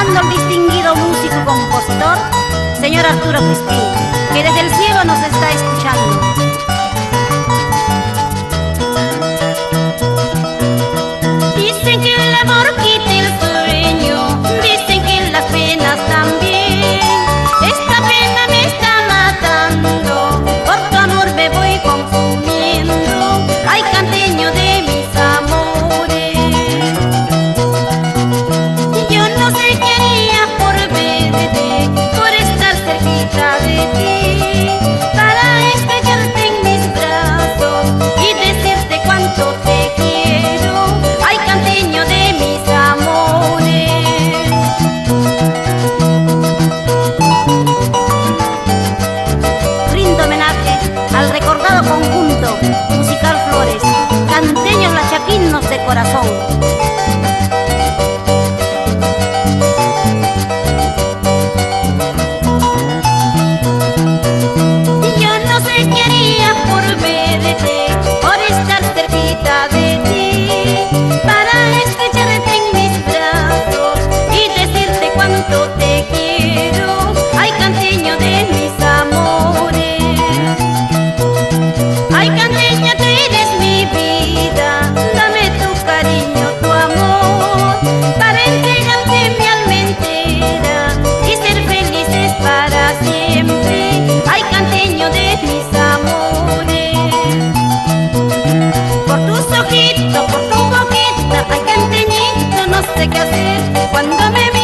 cantando el distinguido músico y compositor, señor Arturo Crispín, que desde el cielo nos está escuchando. Dicen que el amor quita el sueño, dicen que las penas también. Esta pena me está matando, por tu amor me voy consumiendo. Ay, canteño de mis amores, yo no sé qué haría por verte, por estar cerquita de ti, para estrellarte en mis brazos y decirte cuánto te quiero. Ay, canteño de mis amores. Rindo homenaje al recordado conjunto musical Flores, canteños lachaquinos de corazón. Por tu boquita, ay, canteñito, no sé qué hacer cuando me